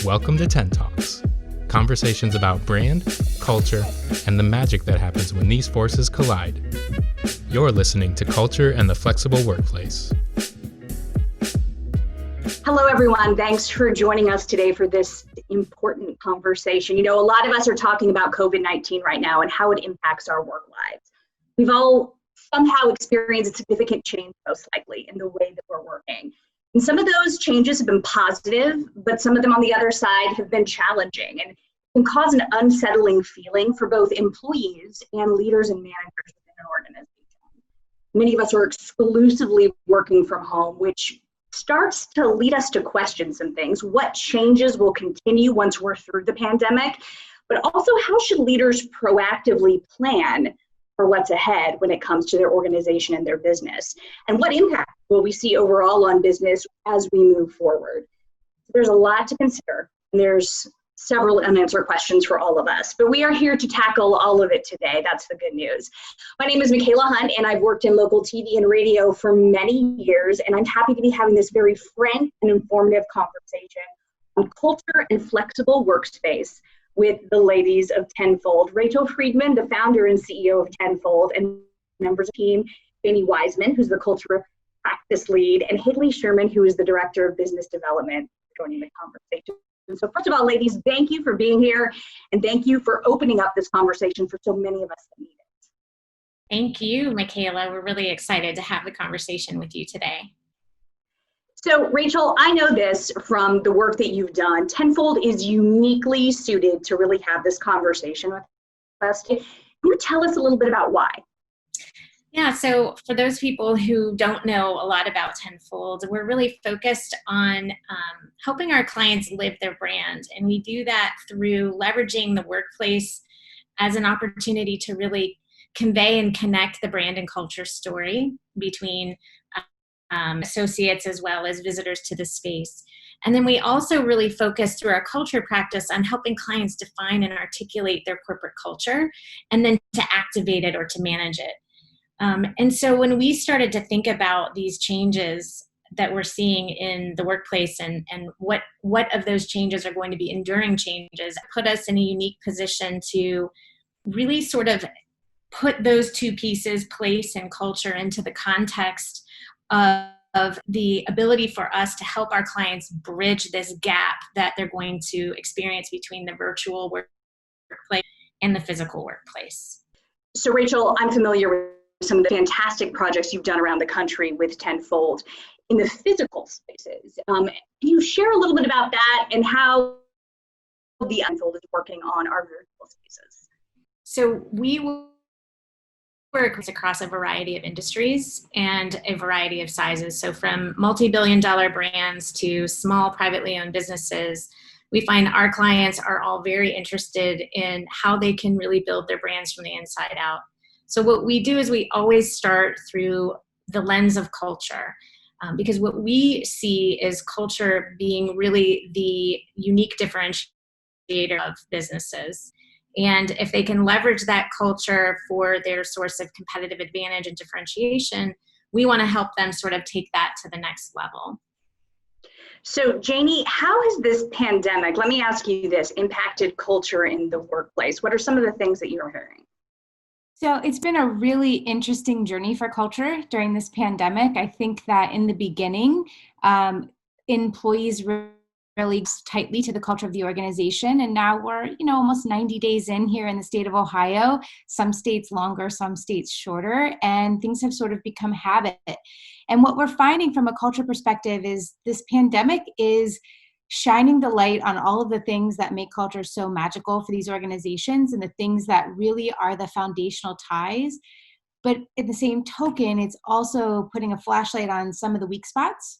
Welcome to Ten Talks, conversations about brand, culture, and the magic that happens when these forces collide. You're listening to Culture and the Flexible Workplace. Hello, everyone. Thanks for joining us today for this important conversation. You know, a lot of us are talking about COVID-19 right now and how it impacts our work lives. We've all somehow experienced a significant change, most likely, in the way that we're working. And some of those changes have been positive, but some of them on the other side have been challenging and can cause an unsettling feeling for both employees and leaders and managers within an organization. Many of us are exclusively working from home, which starts to lead us to question some things. What changes will continue once we're through the pandemic? But also, how should leaders proactively plan for what's ahead when it comes to their organization and their business? And what impact will we see overall on business as we move forward? There's a lot to consider, and there's several unanswered questions for all of us, but we are here to tackle all of it today. That's the good news. My name is Mikaela Hunt, and I've worked in local TV and radio for many years, and I'm happy to be having this very frank and informative conversation on culture and flexible workspace with the ladies of TENFOLD. Rachel Friedman, the founder and CEO of TENFOLD, and members of the team, Janie Weisman, who's the culture practice lead, and Sherman, who is the director of business development, joining the conversation. So first of all, ladies, thank you for being here, and thank you for opening up this conversation for so many of us that need it. Thank you, Mikaela. We're really excited to have the conversation with you today. So Rachel, I know this from the work that you've done. TENFOLD is uniquely suited to really have this conversation with us. Can you tell us a little bit about why? Yeah, so for those people who don't know a lot about TENFOLD, we're really focused on helping our clients live their brand. And we do that through leveraging the workplace as an opportunity to really convey and connect the brand and culture story between associates as well as visitors to the space. And then we also really focus through our culture practice on helping clients define and articulate their corporate culture and then to activate it or to manage it. And so when we started to think about these changes that we're seeing in the workplace and what of those changes are going to be enduring changes, put us in a unique position to really sort of put those two pieces, place and culture, into the context of the ability for us to help our clients bridge this gap that they're going to experience between the virtual workplace and the physical workplace. So Rachel, I'm familiar with some of the fantastic projects you've done around the country with TENFOLD in the physical spaces. Can you share a little bit about that and how the TENFOLD is working on our virtual spaces? So we work across a variety of industries and a variety of sizes. So from multi-billion-dollar brands to small privately owned businesses, we find our clients are all very interested in how they can really build their brands from the inside out. So what we do is we always start through the lens of culture, because what we see is culture being really the unique differentiator of businesses. And if they can leverage that culture for their source of competitive advantage and differentiation, we want to help them sort of take that to the next level. So Janie, how has this pandemic, let me ask you this, impacted culture in the workplace? What are some of the things that you're hearing? So it's been a really interesting journey for culture during this pandemic. I think that in the beginning, employees really tightly to the culture of the organization. And now we're, almost 90 days in here in the state of Ohio, some states longer, some states shorter, and things have sort of become habit. And what we're finding from a culture perspective is this pandemic is shining the light on all of the things that make culture so magical for these organizations and the things that really are the foundational ties. But in the same token, it's also putting a flashlight on some of the weak spots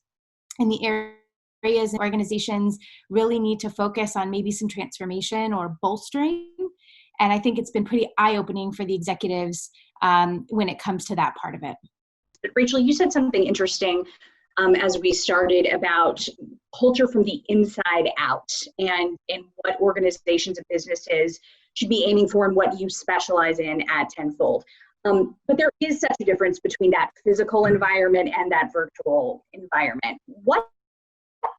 in the areas organizations really need to focus on, maybe some transformation or bolstering. And I think it's been pretty eye-opening for the executives when it comes to that part of it. Rachel, you said something interesting as we started about culture from the inside out and what organizations and businesses should be aiming for and what you specialize in at TENFOLD. But there is such a difference between that physical environment and that virtual environment. What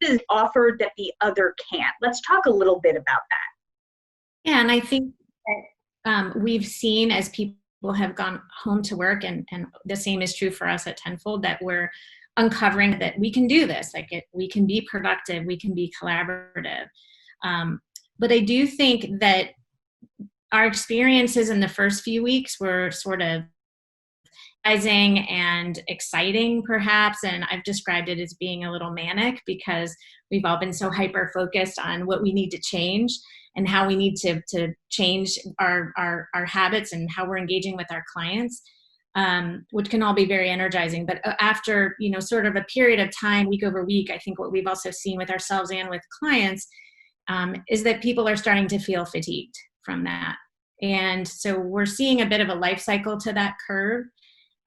is offered that the other can't? Let's talk a little bit about that. Yeah, and I think that we've seen as people have gone home to work, and the same is true for us at Tenfold, that we're uncovering that we can do this. We can be productive, we can be collaborative. But I do think that our experiences in the first few weeks were sort of surprising and exciting, perhaps, and I've described it as being a little manic because we've all been so hyper focused on what we need to change and how we need to change our habits and how we're engaging with our clients, which can all be very energizing. But after sort of a period of time, week over week, I think what we've also seen with ourselves and with clients is that people are starting to feel fatigued from that. And so we're seeing a bit of a life cycle to that curve.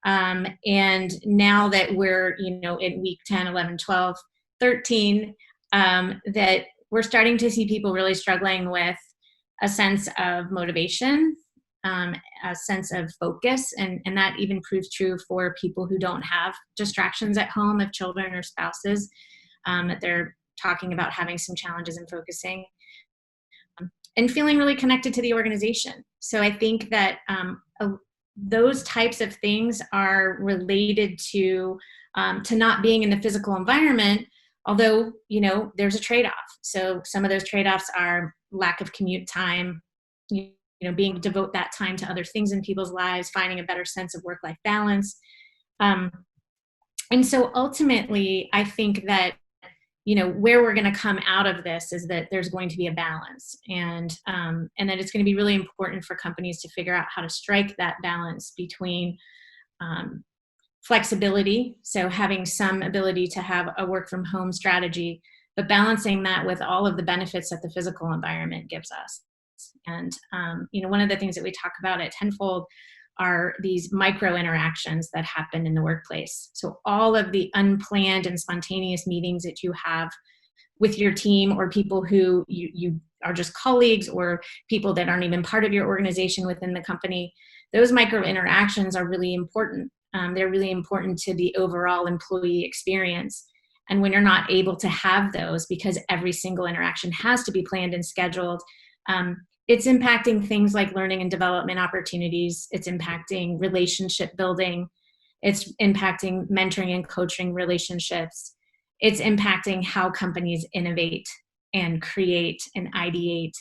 And now that we're, in week 10, 11, 12, 13, that we're starting to see people really struggling with a sense of motivation, a sense of focus. And that even proves true for people who don't have distractions at home of children or spouses, that they're talking about having some challenges in focusing and feeling really connected to the organization. So I think that those types of things are related to not being in the physical environment, although, there's a trade-off. So some of those trade-offs are lack of commute time, being able to devote that time to other things in people's lives, finding a better sense of work-life balance. And so ultimately, I think that where we're going to come out of this is that there's going to be a balance, and that it's going to be really important for companies to figure out how to strike that balance between flexibility, so having some ability to have a work from home strategy, but balancing that with all of the benefits that the physical environment gives us. And one of the things that we talk about at Tenfold are these micro interactions that happen in the workplace. So all of the unplanned and spontaneous meetings that you have with your team, or people who you are just colleagues, or people that aren't even part of your organization within the company, those micro interactions are really important. They're really important to the overall employee experience. And when you're not able to have those because every single interaction has to be planned and scheduled, it's impacting things like learning and development opportunities. It's impacting relationship building. It's impacting mentoring and coaching relationships. It's impacting how companies innovate and create and ideate.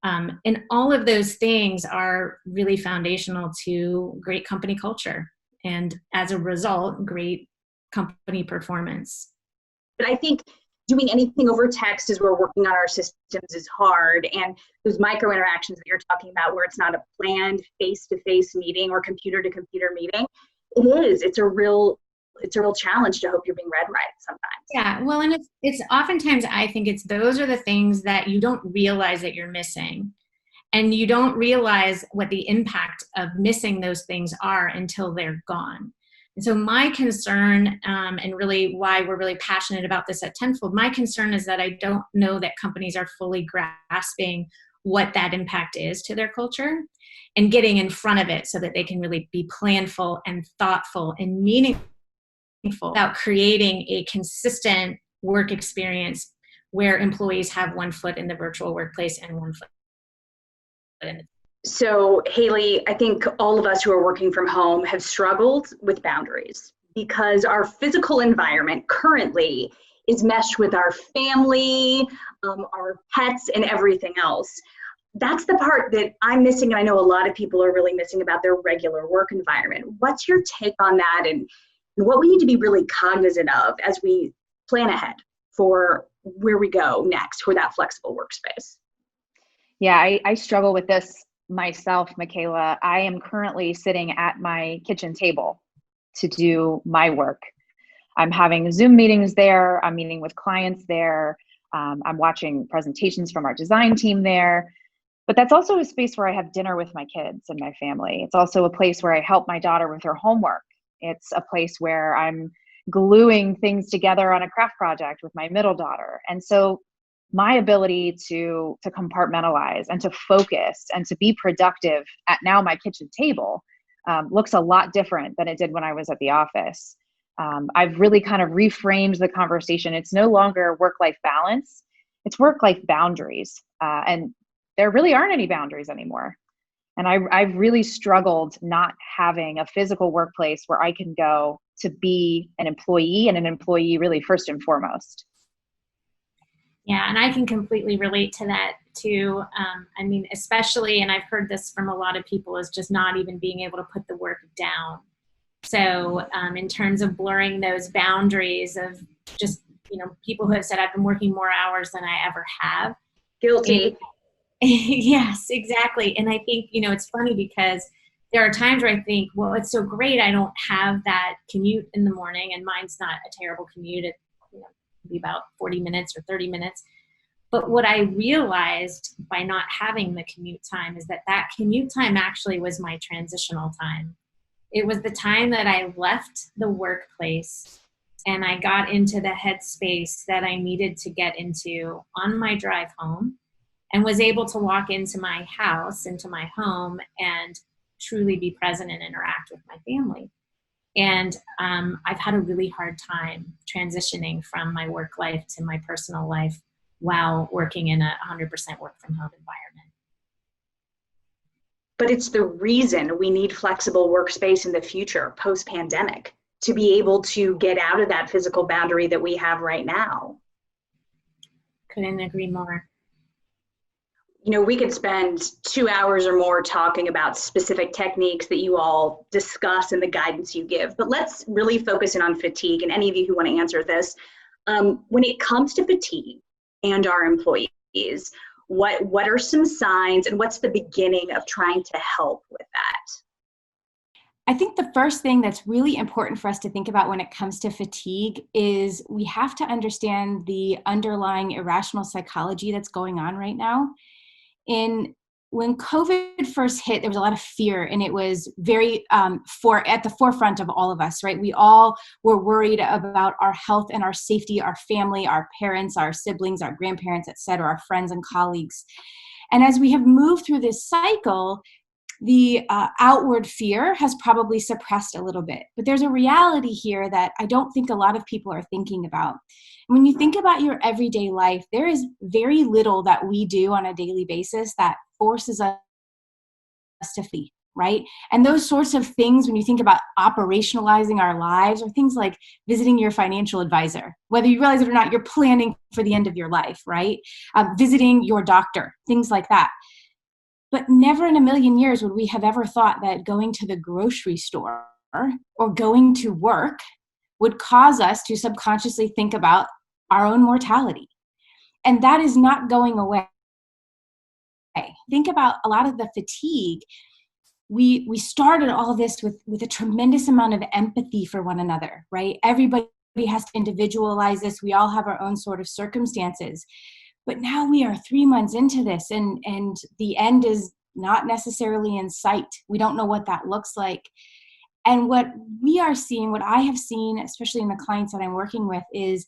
And all of those things are really foundational to great company culture. And as a result, great company performance. But I think doing anything over text as we're working on our systems is hard. And those micro interactions that you're talking about, where it's not a planned face-to-face meeting or computer-to-computer meeting, it's a real challenge to hope you're being read right sometimes. Yeah, well, and it's oftentimes, I think those are the things that you don't realize that you're missing. And you don't realize what the impact of missing those things are until they're gone. And so my concern, and really why we're really passionate about this at Tenfold, my concern is that I don't know that companies are fully grasping what that impact is to their culture and getting in front of it so that they can really be planful and thoughtful and meaningful about creating a consistent work experience where employees have one foot in the virtual workplace and one foot in the. So Haley, I think all of us who are working from home have struggled with boundaries because our physical environment currently is meshed with our family, our pets, and everything else. That's the part that I'm missing, and I know a lot of people are really missing about their regular work environment. What's your take on that, and what we need to be really cognizant of as we plan ahead for where we go next for that flexible workspace? Yeah, I struggle with this myself, Mikaela. I am currently sitting at my kitchen table to do my work. I'm having Zoom meetings there. I'm meeting with clients there. I'm watching presentations from our design team there. But that's also a space where I have dinner with my kids and my family. It's also a place where I help my daughter with her homework. It's a place where I'm gluing things together on a craft project with my middle daughter. And so my ability to compartmentalize and to focus and to be productive at now my kitchen table looks a lot different than it did when I was at the office. I've really kind of reframed the conversation. It's no longer work-life balance, it's work-life boundaries. And there really aren't any boundaries anymore. And I've really struggled not having a physical workplace where I can go to be an employee, and an employee really first and foremost. Yeah, and I can completely relate to that too. I mean, especially, and I've heard this from a lot of people, is just not even being able to put the work down. So in terms of blurring those boundaries of just, people who have said, I've been working more hours than I ever have. Guilty. Yes, exactly. And I think, it's funny because there are times where I think, well, it's so great I don't have that commute in the morning, and mine's not a terrible commute. It be about 40 minutes or 30 minutes. But what I realized by not having the commute time is that commute time actually was my transitional time. It was the time that I left the workplace and I got into the headspace that I needed to get into on my drive home, and was able to walk into my house, into my home, and truly be present and interact with my family. And I've had a really hard time transitioning from my work life to my personal life while working in a 100% work from home environment. But it's the reason we need flexible workspace in the future, post-pandemic, to be able to get out of that physical boundary that we have right now. Couldn't agree more. We could spend 2 hours or more talking about specific techniques that you all discuss and the guidance you give, but let's really focus in on fatigue. And any of you who want to answer this, when it comes to fatigue and our employees, what are some signs, and what's the beginning of trying to help with that? I think the first thing that's really important for us to think about when it comes to fatigue is we have to understand the underlying irrational psychology that's going on right now. When COVID first hit, there was a lot of fear, and it was very at the forefront of all of us, right? We all were worried about our health and our safety, our family, our parents, our siblings, our grandparents, et cetera, our friends and colleagues. And as we have moved through this cycle, the outward fear has probably suppressed a little bit. But there's a reality here that I don't think a lot of people are thinking about. When you think about your everyday life, there is very little that we do on a daily basis that forces us to flee, right? And those sorts of things, when you think about operationalizing our lives, are things like visiting your financial advisor. Whether you realize it or not, you're planning for the end of your life, right? Visiting your doctor, things like that. But never in a million years would we have ever thought that going to the grocery store or going to work would cause us to subconsciously think about our own mortality. And that is not going away. Think about a lot of the fatigue. We started all of this with a tremendous amount of empathy for one another, right? Everybody has to individualize this. We all have our own sort of circumstances. But now we are 3 months into this, and the end is not necessarily in sight. We don't know what that looks like. And what we are seeing, what I have seen, especially in the clients that I'm working with, is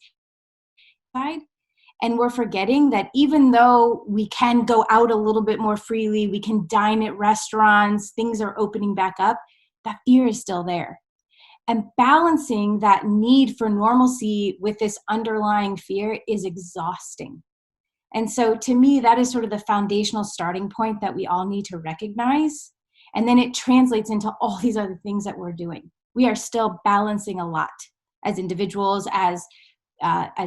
and we're forgetting that even though we can go out a little bit more freely, we can dine at restaurants, things are opening back up, that fear is still there. And balancing that need for normalcy with this underlying fear is exhausting. And so to me, that is sort of the foundational starting point that we all need to recognize. And then it translates into all these other things that we're doing. We are still balancing a lot as individuals, as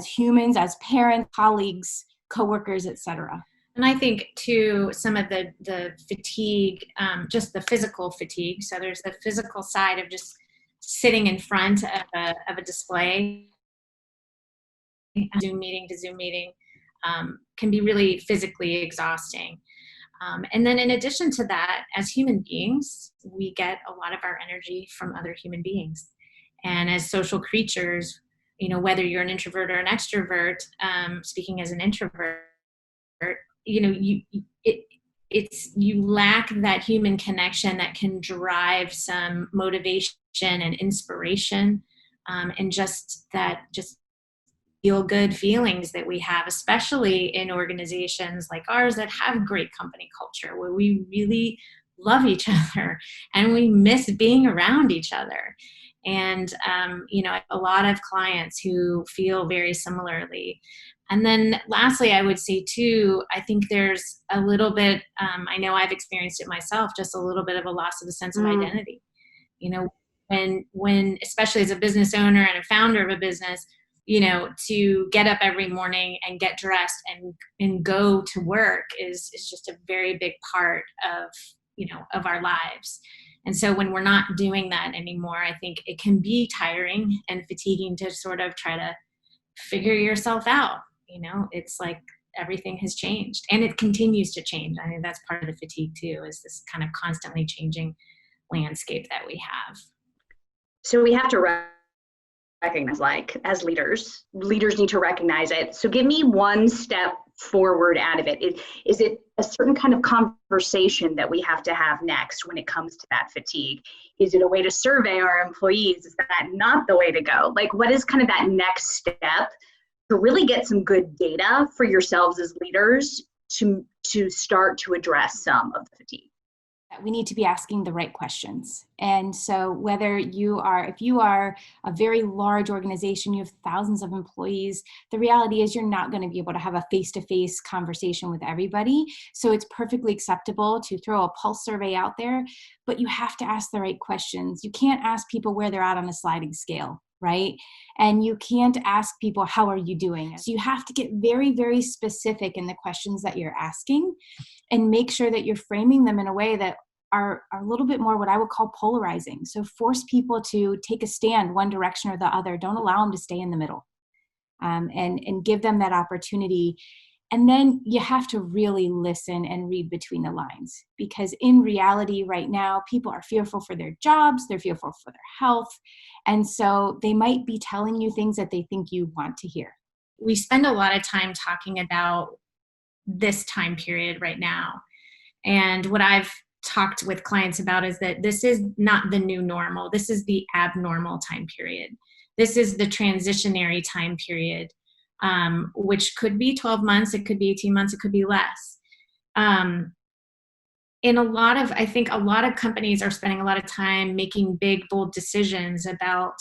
humans, as parents, colleagues, coworkers, et cetera. And I think too, some of the fatigue, just the physical fatigue. So there's the physical side of just sitting in front of a display, Zoom meeting to Zoom meeting, can be really physically exhausting. And then in addition to that, as human beings, we get a lot of our energy from other human beings. And as social creatures, whether you're an introvert or an extrovert, speaking as an introvert, you lack that human connection that can drive some motivation and inspiration, and just feel good feelings that we have, especially in organizations like ours that have great company culture, where we really love each other and we miss being around each other. And, a lot of clients who feel very similarly. And then lastly, I would say too, I think there's a little bit, I know I've experienced it myself, just a little bit of a loss of a sense of identity. When especially as a business owner and a founder of a business, to get up every morning and get dressed and go to work is just a very big part of our lives. And so when we're not doing that anymore, I think it can be tiring and fatiguing to sort of try to figure yourself out. It's like everything has changed and it continues to change. I think that's part of the fatigue too, is this kind of constantly changing landscape that we have. So we have to recognize, like, as leaders need to recognize it. So give me one step forward out of it. Is it a certain kind of conversation that we have to have next when it comes to that fatigue? Is it a way to survey our employees? Is that not the way to go? Like, what is kind of that next step to really get some good data for yourselves as leaders to start to address some of the fatigue? We need to be asking the right questions. And so if you are a very large organization, you have thousands of employees, the reality is you're not going to be able to have a face-to-face conversation with everybody. So it's perfectly acceptable to throw a pulse survey out there, but you have to ask the right questions. You can't ask people where they're at on a sliding scale, right? And you can't ask people, how are you doing? So you have to get very, very specific in the questions that you're asking and make sure that you're framing them in a way that are a little bit more what I would call polarizing. So force people to take a stand one direction or the other. Don't allow them to stay in the middle, and give them that opportunity. And then you have to really listen and read between the lines, because in reality right now, people are fearful for their jobs, they're fearful for their health. And so they might be telling you things that they think you want to hear. We spend a lot of time talking about this time period right now. And what I've talked with clients about is that this is not the new normal. This is the abnormal time period. This is the transitionary time period, which could be 12 months, it could be 18 months, it could be less. I think a lot of companies are spending a lot of time making big, bold decisions about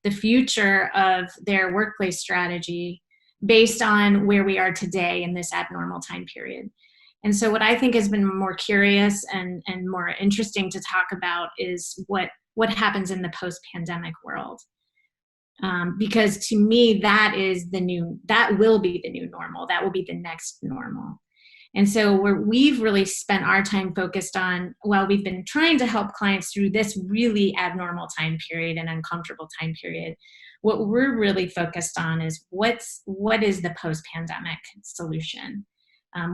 the future of their workplace strategy based on where we are today in this abnormal time period. And so what I think has been more curious and more interesting to talk about is what happens in the post-pandemic world. Because to me, that will be the new normal. That will be the next normal. And so we've really spent our time focused on, we've been trying to help clients through this really abnormal time period and uncomfortable time period. What we're really focused on is what is the post-pandemic solution?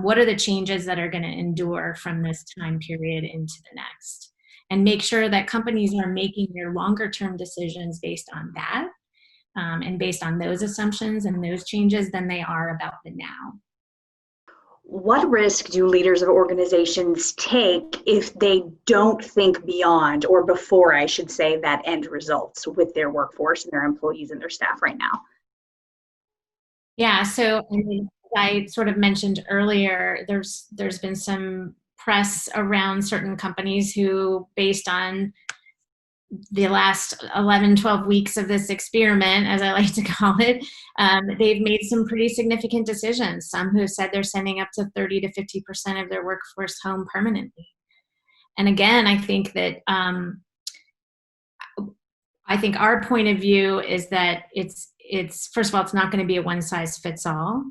What are the changes that are going to endure from this time period into the next? And make sure that companies are making their longer term decisions based on that, and based on those assumptions and those changes than they are about the now. What risk do leaders of organizations take if they don't think beyond, or before, I should say, that end results with their workforce and their employees and their staff right now? Yeah, so I sort of mentioned earlier, there's been some press around certain companies who, based on the last 11, 12 weeks of this experiment, as I like to call it, they've made some pretty significant decisions. Some who said they're sending up to 30 to 50% of their workforce home permanently. And again, I think that our point of view is that it's first of all, it's not going to be a one size fits all,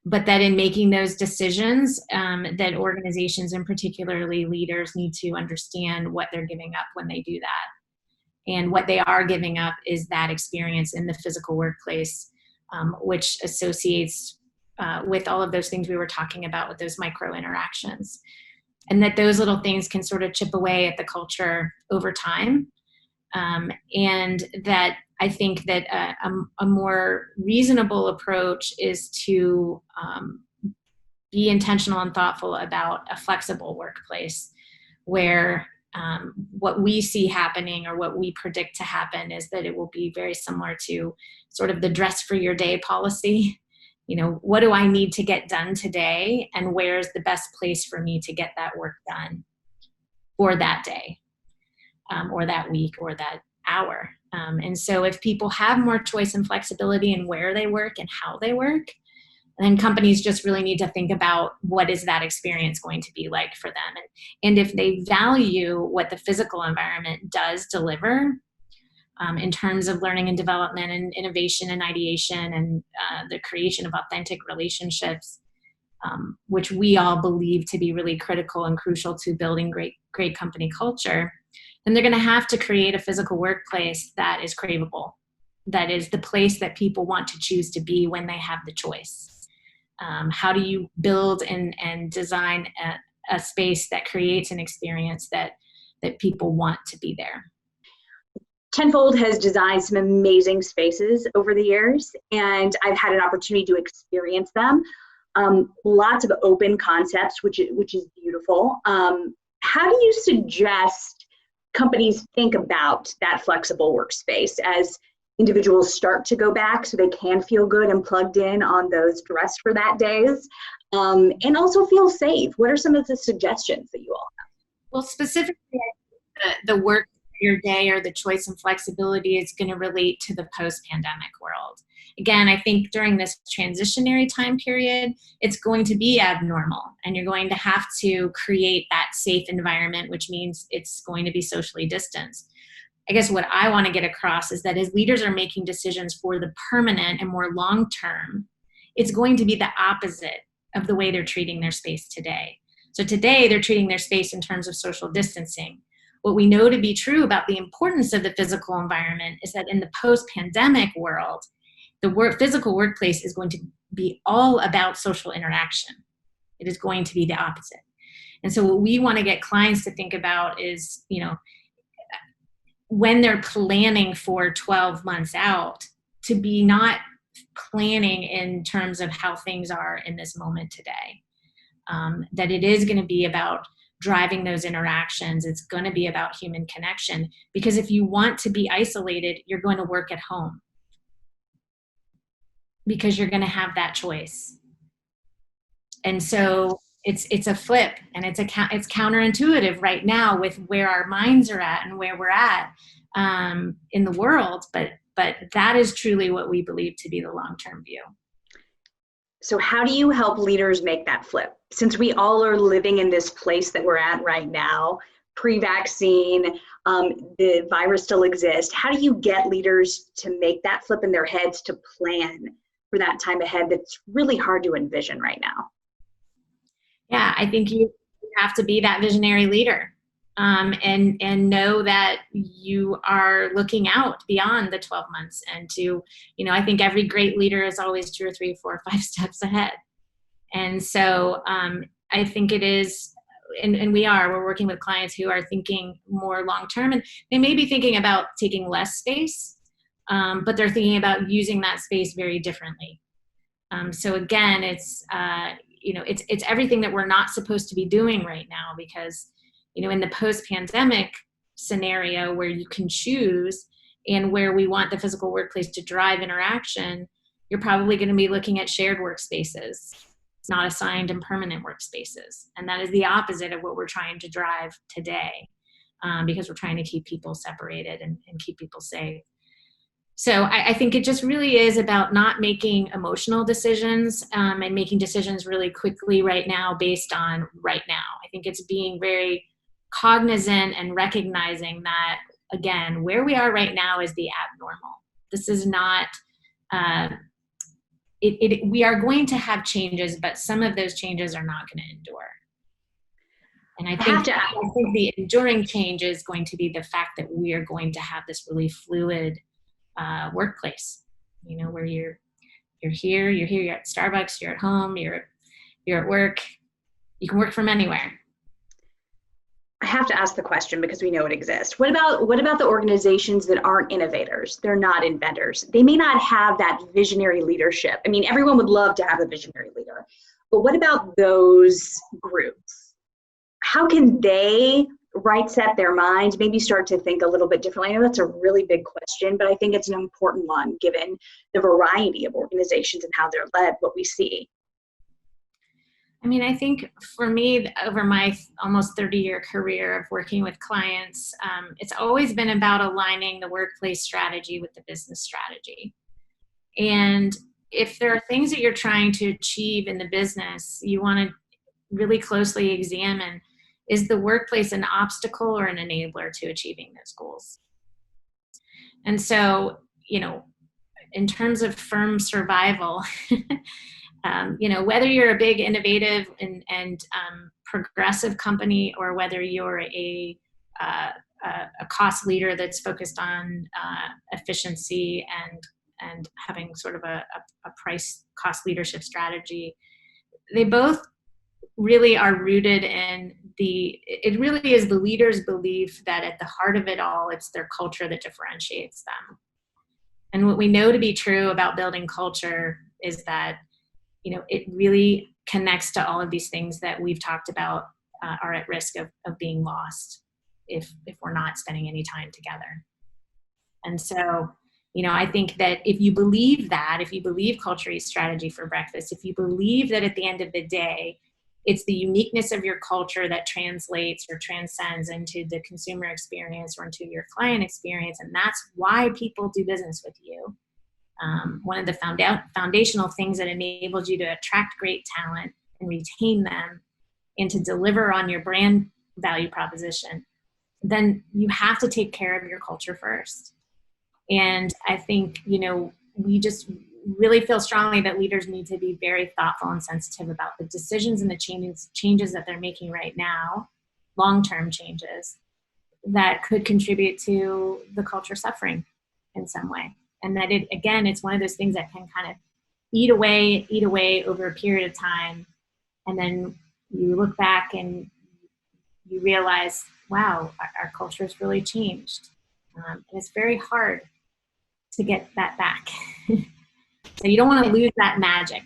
but that in making those decisions, that organizations and particularly leaders need to understand what they're giving up when they do that. And what they are giving up is that experience in the physical workplace, which associates with all of those things we were talking about with those micro interactions. And that those little things can sort of chip away at the culture over time. And that I think that a more reasonable approach is to be intentional and thoughtful about a flexible workplace where what we see happening or what we predict to happen is that it will be very similar to sort of the dress for your day policy. What do I need to get done today, and where's the best place for me to get that work done for that day, or that week, or that hour. And so if people have more choice and flexibility in where they work and how they work, then companies just really need to think about what is that experience going to be like for them. And if they value what the physical environment does deliver in terms of learning and development and innovation and ideation and the creation of authentic relationships, which we all believe to be really critical and crucial to building great company culture, then they're going to have to create a physical workplace that is craveable, that is the place that people want to choose to be when they have the choice. How do you build and design a space that creates an experience that people want to be there? Tenfold has designed some amazing spaces over the years, and I've had an opportunity to experience them. Lots of open concepts, which is beautiful. How do you suggest companies think about that flexible workspace as individuals start to go back so they can feel good and plugged in on those dressed for that days, and also feel safe? What are some of the suggestions that you all have? Well, specifically, the work your day or the choice and flexibility is going to relate to the post-pandemic world. Again, I think during this transitionary time period, it's going to be abnormal, and you're going to have to create that safe environment, which means it's going to be socially distanced. I guess what I want to get across is that as leaders are making decisions for the permanent and more long-term, it's going to be the opposite of the way they're treating their space today. So today, they're treating their space in terms of social distancing. What we know to be true about the importance of the physical environment is that in the post-pandemic world, the physical workplace is going to be all about social interaction. It is going to be the opposite. And so what we want to get clients to think about is, when they're planning for 12 months out, to be not planning in terms of how things are in this moment today. That it is going to be about driving those interactions. It's going to be about human connection, because if you want to be isolated, you're going to work at home because you're going to have that choice. And so it's a flip, and it's counterintuitive right now with where our minds are at and where we're at in the world, but that is truly what we believe to be the long-term view. So how do you help leaders make that flip? Since we all are living in this place that we're at right now, pre-vaccine, the virus still exists, how do you get leaders to make that flip in their heads to plan for that time ahead that's really hard to envision right now? Yeah, I think you have to be that visionary leader, and know that you are looking out beyond the 12 months, and to, I think every great leader is always 2 or 3, 4, 5 steps ahead. And so I think it is, and we're working with clients who are thinking more long-term, and they may be thinking about taking less space, but they're thinking about using that space very differently. So again, it's everything that we're not supposed to be doing right now, because, in the post-pandemic scenario where you can choose and where we want the physical workplace to drive interaction, you're probably going to be looking at shared workspaces. It's not assigned and permanent workspaces. And that is the opposite of what we're trying to drive today, because we're trying to keep people separated and keep people safe. So I think it just really is about not making emotional decisions and making decisions really quickly right now based on right now. I think it's being very cognizant and recognizing that, again, where we are right now is the abnormal. This is not, we are going to have changes, but some of those changes are not going to endure. And I think the enduring change is going to be the fact that we are going to have this really fluid workplace, where you're here, you're at Starbucks, you're at home, you're at work, you can work from anywhere. I have to ask the question because we know it exists. What about the organizations that aren't innovators? They're not inventors. They may not have that visionary leadership. I mean, everyone would love to have a visionary leader, but what about those groups? How can they right set their minds, maybe start to think a little bit differently? I know that's a really big question, but I think it's an important one given the variety of organizations and how they're led, what we see. I mean, I think for me, over my almost 30-year career of working with clients, it's always been about aligning the workplace strategy with the business strategy. And if there are things that you're trying to achieve in the business, you want to really closely examine, is the workplace an obstacle or an enabler to achieving those goals? And so, in terms of firm survival, whether you're a big innovative and progressive company, or whether you're a cost leader that's focused on efficiency and having sort of a price cost leadership strategy, they both really are rooted in it really is the leader's belief that at the heart of it all, it's their culture that differentiates them. And what we know to be true about building culture is that, it really connects to all of these things that we've talked about are at risk of being lost if we're not spending any time together. And so, I think that if you believe culture eats strategy for breakfast, if you believe that at the end of the day, it's the uniqueness of your culture that translates or transcends into the consumer experience or into your client experience, and that's why people do business with you. One of the foundational things that enables you to attract great talent and retain them and to deliver on your brand value proposition, then you have to take care of your culture first. And I think, we just really feel strongly that leaders need to be very thoughtful and sensitive about the decisions and the changes that they're making right now, long-term changes that could contribute to the culture suffering in some way. And that it's one of those things that can kind of eat away over a period of time. And then you look back and you realize, wow, our culture has really changed. And it's very hard to get that back. So you don't want to lose that magic.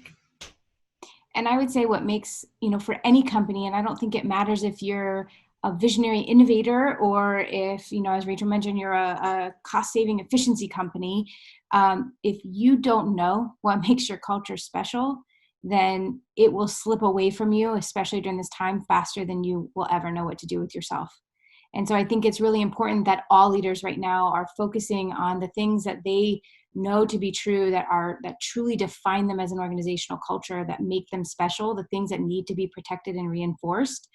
And I would say what makes, for any company, and I don't think it matters if you're a visionary innovator or if, as Rachel mentioned, you're a cost-saving efficiency company, if you don't know what makes your culture special, then it will slip away from you, especially during this time, faster than you will ever know what to do with yourself. And so I think it's really important that all leaders right now are focusing on the things that they know to be true, that truly define them as an organizational culture, that make them special, the things that need to be protected and reinforced.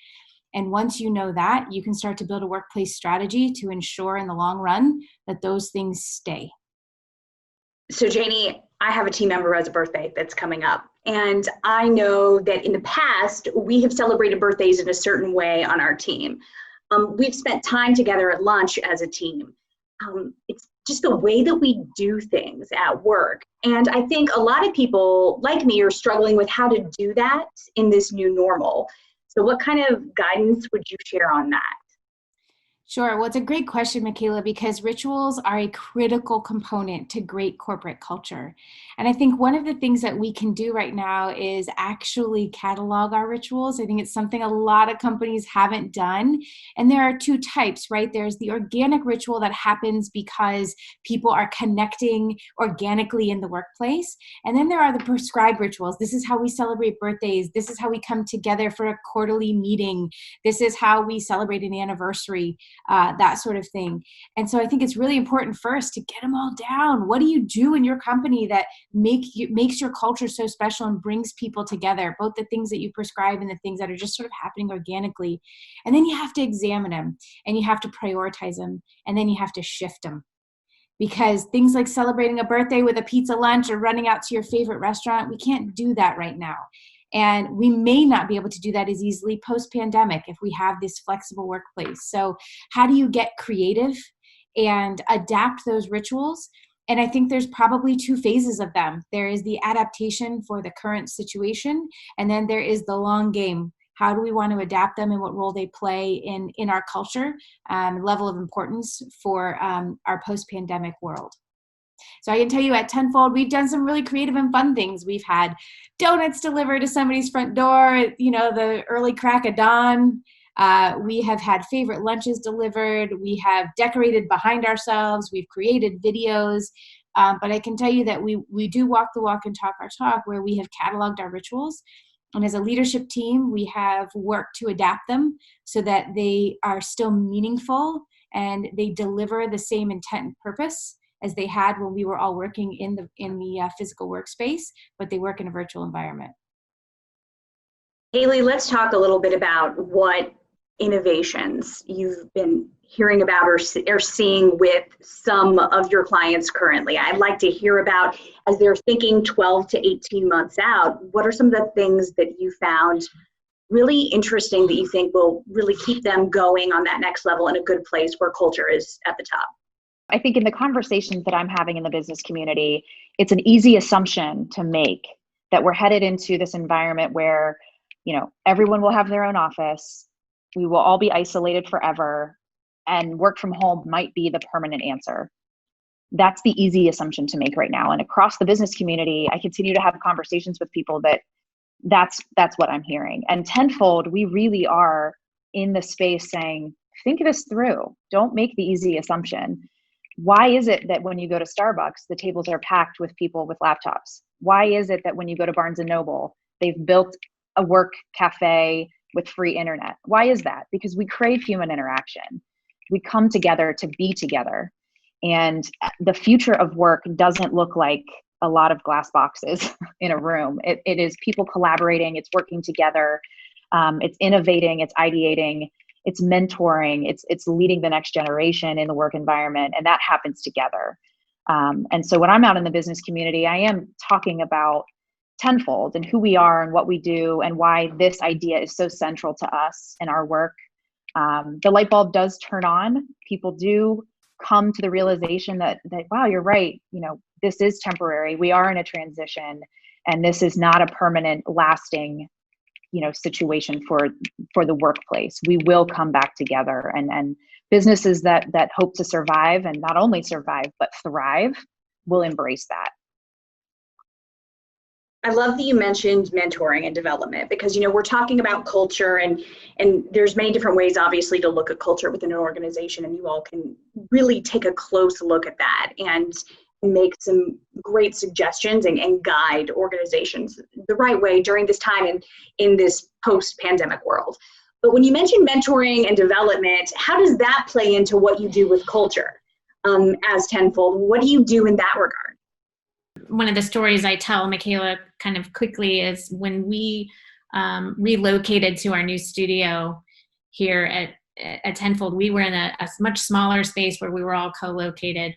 And once you know that, you can start to build a workplace strategy to ensure in the long run that those things stay. So Janie, I have a team member who has a birthday that's coming up. And I know that in the past, we have celebrated birthdays in a certain way on our team. We've spent time together at lunch as a team. It's just the way that we do things at work. And I think a lot of people like me are struggling with how to do that in this new normal. So what kind of guidance would you share on that? Sure. Well, it's a great question, Mikaela, because rituals are a critical component to great corporate culture. And I think one of the things that we can do right now is actually catalog our rituals. I think it's something a lot of companies haven't done. And there are two types, right? There's the organic ritual that happens because people are connecting organically in the workplace. And then there are the prescribed rituals. This is how we celebrate birthdays. This is how we come together for a quarterly meeting. This is how we celebrate an anniversary. That sort of thing. And so I think it's really important first to get them all down. What do you do in your company that makes your culture so special and brings people together, both the things that you prescribe and the things that are just sort of happening organically? And then you have to examine them and you have to prioritize them and then you have to shift them. Because things like celebrating a birthday with a pizza lunch or running out to your favorite restaurant, we can't do that right now. And we may not be able to do that as easily post-pandemic if we have this flexible workplace. So how do you get creative and adapt those rituals? And I think there's probably two phases of them. There is the adaptation for the current situation, and then there is the long game. How do we want to adapt them and what role they play in our culture, level of importance for our post-pandemic world? So I can tell you at Tenfold, we've done some really creative and fun things. We've had donuts delivered to somebody's front door, the early crack of dawn. We have had favorite lunches delivered. We have decorated behind ourselves. We've created videos. But I can tell you that we do walk the walk and talk our talk, where we have cataloged our rituals. And as a leadership team, we have worked to adapt them so that they are still meaningful and they deliver the same intent and purpose as they had when we were all working in the physical workspace, but they work in a virtual environment. Haley, let's talk a little bit about what innovations you've been hearing about or seeing with some of your clients currently. I'd like to hear about, as they're thinking 12 to 18 months out, what are some of the things that you found really interesting that you think will really keep them going on that next level in a good place where culture is at the top? I think in the conversations that I'm having in the business community, it's an easy assumption to make that we're headed into this environment where, everyone will have their own office. We will all be isolated forever, and work from home might be the permanent answer. That's the easy assumption to make right now. And across the business community, I continue to have conversations with people that's what I'm hearing. And Tenfold, we really are in the space saying, think this through. Don't make the easy assumption. Why is it that when you go to Starbucks, the tables are packed with people with laptops? Why is it that when you go to Barnes and Noble, they've built a work cafe with free internet? Why is that? Because we crave human interaction. We come together to be together. And the future of work doesn't look like a lot of glass boxes in a room. It is people collaborating, it's working together, it's innovating, it's ideating, it's mentoring, it's leading the next generation in the work environment, and that happens together. And so when I'm out in the business community, I am talking about Tenfold and who we are and what we do and why this idea is so central to us and our work. The light bulb does turn on. People do come to the realization that wow, you're right. This is temporary. We are in a transition, and this is not a permanent, lasting, situation for the workplace. We will come back together, and businesses that hope to survive, and not only survive but thrive, will embrace that. I love that you mentioned mentoring and development, because we're talking about culture, and there's many different ways obviously to look at culture within an organization, and you all can really take a close look at that and make some great suggestions and guide organizations the right way during this time and in this post-pandemic world. But when you mention mentoring and development, how does that play into what you do with culture as Tenfold? What do you do in that regard? One of the stories I tell, Mikaela, kind of quickly, is when we relocated to our new studio here at Tenfold, we were in a much smaller space where we were all co-located.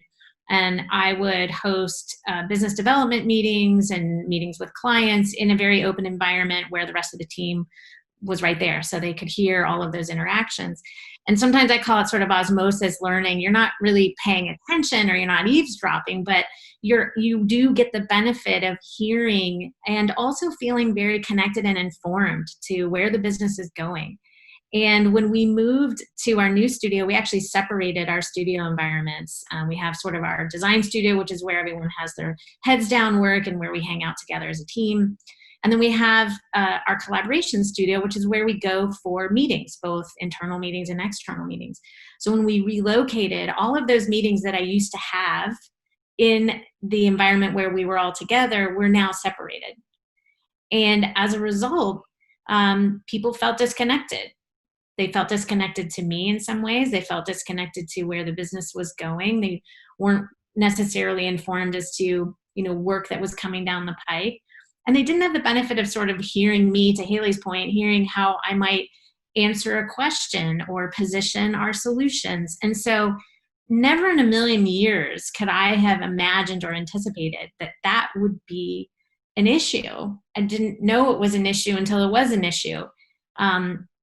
And I would host business development meetings and meetings with clients in a very open environment where the rest of the team was right there, so they could hear all of those interactions. And sometimes I call it sort of osmosis learning. You're not really paying attention, or you're not eavesdropping, but you do get the benefit of hearing and also feeling very connected and informed to where the business is going. And when we moved to our new studio, we actually separated our studio environments. We have sort of our design studio, which is where everyone has their heads down work and where we hang out together as a team. And then we have our collaboration studio, which is where we go for meetings, both internal meetings and external meetings. So when we relocated, all of those meetings that I used to have in the environment where we were all together were now separated. And as a result, people felt disconnected. They felt disconnected to me in some ways. They felt disconnected to where the business was going. They weren't necessarily informed as to, work that was coming down the pike. And they didn't have the benefit of sort of hearing me, to Haley's point, hearing how I might answer a question or position our solutions. And so never in a million years could I have imagined or anticipated that would be an issue. I didn't know it was an issue until it was an issue.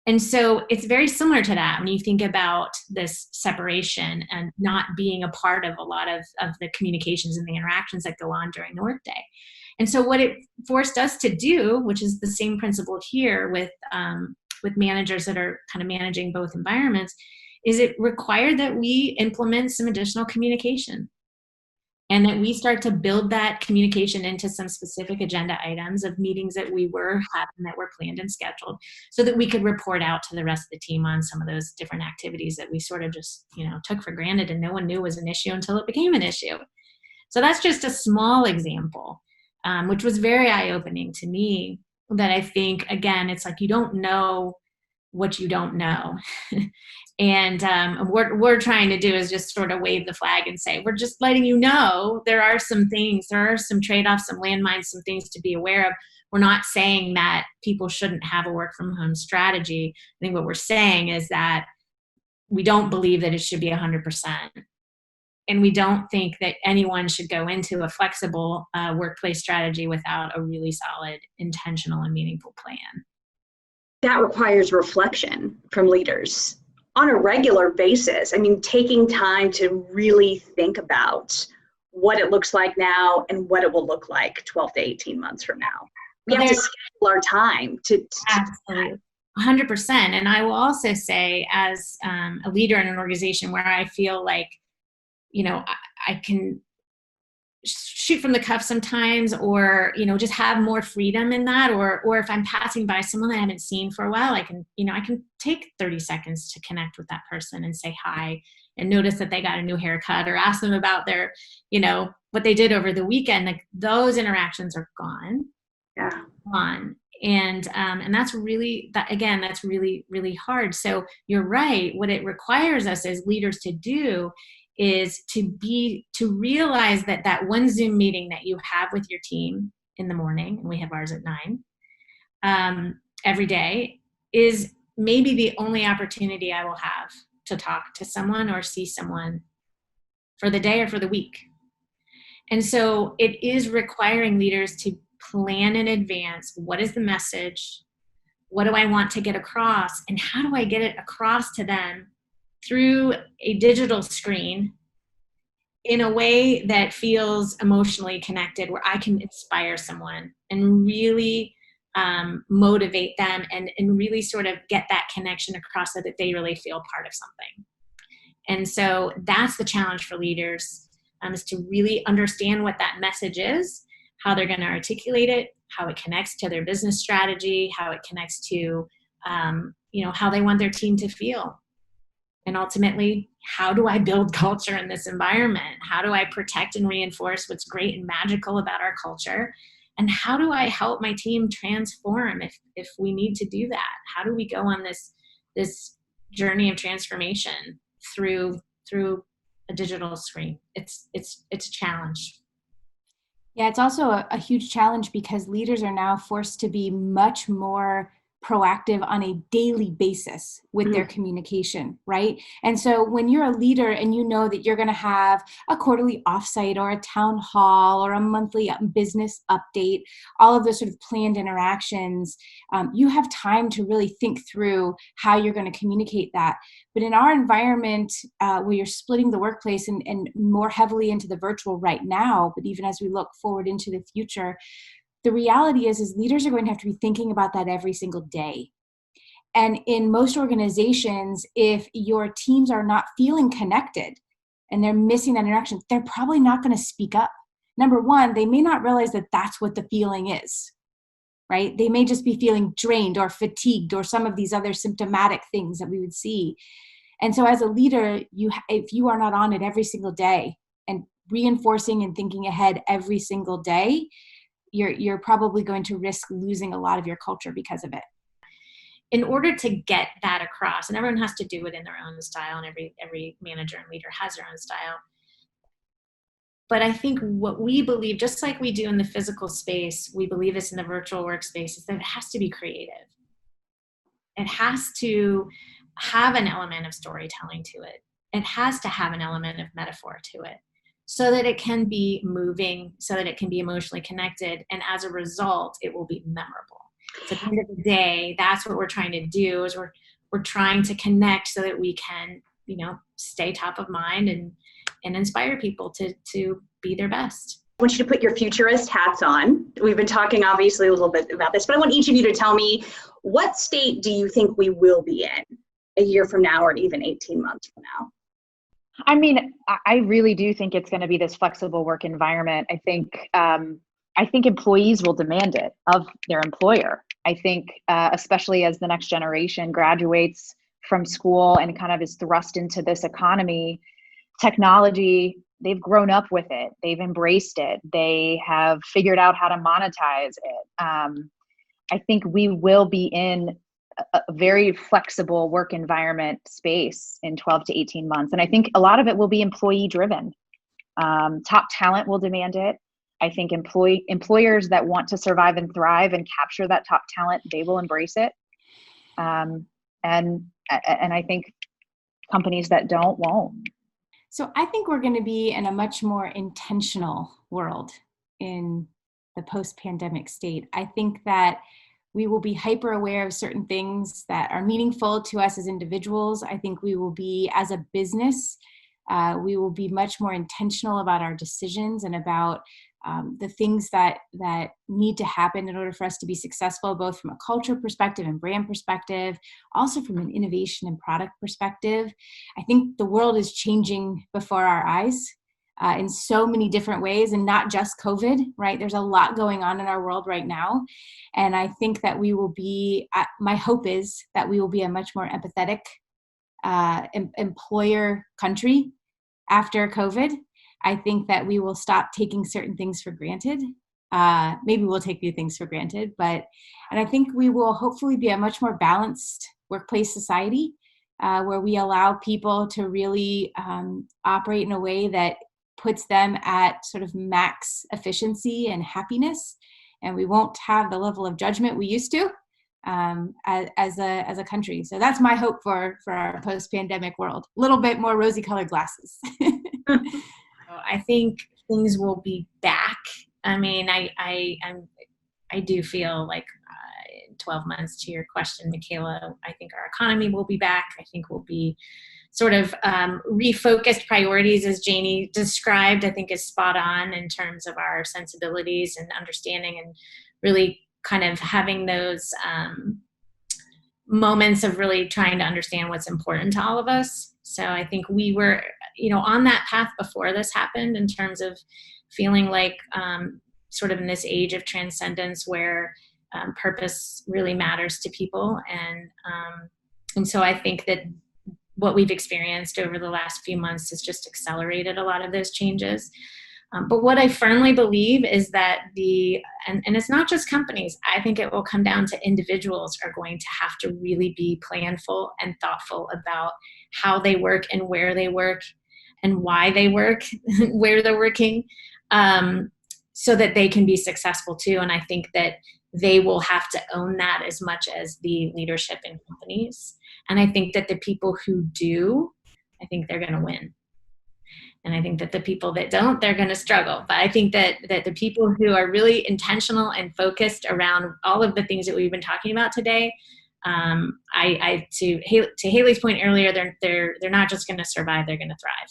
And so it's very similar to that when you think about this separation and not being a part of a lot of the communications and the interactions that go on during the workday. And so what it forced us to do, which is the same principle here with managers that are kind of managing both environments, is it required that we implement some additional communication, and that we start to build that communication into some specific agenda items of meetings that we were having, that were planned and scheduled, so that we could report out to the rest of the team on some of those different activities that we sort of just, took for granted and no one knew was an issue until it became an issue. So that's just a small example, which was very eye-opening to me. that I think, again, it's like you don't know what you don't know. And what we're trying to do is just sort of wave the flag and say, we're just letting you know there are some things, there are some trade-offs, some landmines, some things to be aware of. We're not saying that people shouldn't have a work from home strategy. I think what we're saying is that we don't believe that it should be 100%. And we don't think that anyone should go into a flexible workplace strategy without a really solid, intentional, and meaningful plan. That requires reflection from leaders on a regular basis. I mean, taking time to really think about what it looks like now and what it will look like 12 to 18 months from now. We have to schedule our time to absolutely 100%. And I will also say, as a leader in an organization where I feel like, I can shoot from the cuff sometimes, or, just have more freedom in that, or if I'm passing by someone I haven't seen for a while, I can take 30 seconds to connect with that person and say hi and notice that they got a new haircut, or ask them about their, what they did over the weekend. Like, those interactions are gone. Yeah. Gone. And that's really, that's really, really hard. So you're right. What it requires us as leaders to do is to realize that one Zoom meeting that you have with your team in the morning, and we have ours at 9, every day, is maybe the only opportunity I will have to talk to someone or see someone for the day or for the week. And so it is requiring leaders to plan in advance. What is the message? What do I want to get across? And how do I get it across to them through a digital screen in a way that feels emotionally connected, where I can inspire someone and really motivate them and really sort of get that connection across so that they really feel part of something. And so that's the challenge for leaders, is to really understand what that message is, how they're going to articulate it, how it connects to their business strategy, how it connects to how they want their team to feel. And ultimately, how do I build culture in this environment? How do I protect and reinforce what's great and magical about our culture? And how do I help my team transform if we need to do that? How do we go on this journey of transformation through a digital screen? It's a challenge. Yeah, it's also a huge challenge because leaders are now forced to be much more proactive on a daily basis with their communication, right? And so when you're a leader and you know that you're going to have a quarterly offsite or a town hall or a monthly business update, all of those sort of planned interactions, you have time to really think through how you're going to communicate that. But in our environment, where you're splitting the workplace and more heavily into the virtual right now, but even as we look forward into the future, the reality is leaders are going to have to be thinking about that every single day. And in most organizations, if your teams are not feeling connected and they're missing that interaction, they're probably not going to speak up. Number one, they may not realize that that's what the feeling is, right? They may just be feeling drained or fatigued or some of these other symptomatic things that we would see. And so as a leader, if you are not on it every single day and reinforcing and thinking ahead every single day, you're probably going to risk losing a lot of your culture because of it. In order to get that across, and everyone has to do it in their own style, and every manager and leader has their own style. But I think what we believe, just like we do in the physical space, we believe this in the virtual workspace, is that it has to be creative. It has to have an element of storytelling to it. It has to have an element of metaphor to it, so that it can be moving, so that it can be emotionally connected. And as a result, it will be memorable. So at the end of the day, that's what we're trying to do, is we're trying to connect so that we can, stay top of mind and inspire people to be their best. I want you to put your futurist hats on. We've been talking obviously a little bit about this, but I want each of you to tell me, what state do you think we will be in a year from now, or even 18 months from now? I mean, I really do think it's going to be this flexible work environment. I think employees will demand it of their employer. I think, especially as the next generation graduates from school and kind of is thrust into this economy, technology, they've grown up with it. They've embraced it. They have figured out how to monetize it. I think we will be in a very flexible work environment space in 12 to 18 months. And I think a lot of it will be employee driven. Top talent will demand it. I think employers that want to survive and thrive and capture that top talent, they will embrace it. And I think companies that don't won't. So I think we're going to be in a much more intentional world in the post-pandemic state. I think that we will be hyper aware of certain things that are meaningful to us as individuals. I think we will be, as a business, we will be much more intentional about our decisions and about the things that need to happen in order for us to be successful, both from a culture perspective and brand perspective, also from an innovation and product perspective. I think the world is changing before our eyes in so many different ways, and not just COVID, right? There's a lot going on in our world right now. And I think that we will be, my hope is that we will be a much more empathetic employer country after COVID. I think that we will stop taking certain things for granted. Maybe we'll take new things for granted, and I think we will hopefully be a much more balanced workplace society where we allow people to really operate in a way that puts them at sort of max efficiency and happiness. And we won't have the level of judgment we used to as a country. So that's my hope for our post-pandemic world. A little bit more rosy-colored glasses. I think things will be back. I mean, I do feel like 12 months to your question, Mikaela, I think our economy will be back. I think we'll be sort of refocused priorities, as Janie described, I think is spot on in terms of our sensibilities and understanding, and really kind of having those moments of really trying to understand what's important to all of us. So I think we were, on that path before this happened, in terms of feeling like sort of in this age of transcendence where purpose really matters to people. And so I think that what we've experienced over the last few months has just accelerated a lot of those changes. But what I firmly believe is that and it's not just companies, I think it will come down to individuals are going to have to really be planful and thoughtful about how they work and where they work and why they work, where they're working, so that they can be successful too. And I think that they will have to own that as much as the leadership in companies. And I think that the people who do, I think they're going to win. And I think that the people that don't, they're going to struggle. But I think that the people who are really intentional and focused around all of the things that we've been talking about today, to Haley's point earlier, they're not just going to survive, they're going to thrive.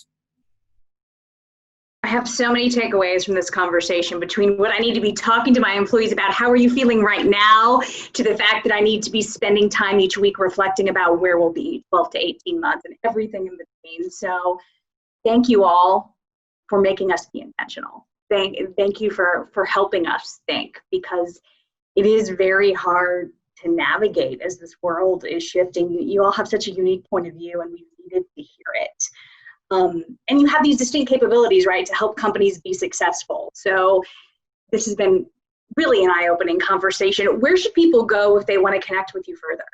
I have so many takeaways from this conversation, between what I need to be talking to my employees about, how are you feeling right now, to the fact that I need to be spending time each week reflecting about where we'll be 12 to 18 months and everything in between. So thank you all for making us be intentional. Thank you for helping us think, because it is very hard to navigate as this world is shifting. You all have such a unique point of view, and we've needed to hear it. And you have these distinct capabilities, right, to help companies be successful. So this has been really an eye-opening conversation. Where should people go if they want to connect with you further?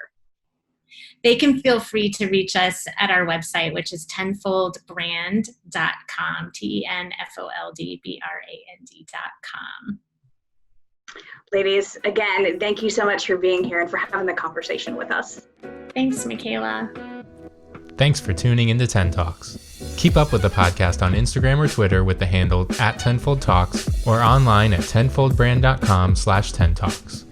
They can feel free to reach us at our website, which is tenfoldbrand.com, tenfoldbrand.com. Ladies, again, thank you so much for being here and for having the conversation with us. Thanks, Mikaela. Thanks for tuning into Ten Talks. Keep up with the podcast on Instagram or Twitter with the handle @tenfoldtalks or online at tenfoldbrand.com/tentalks.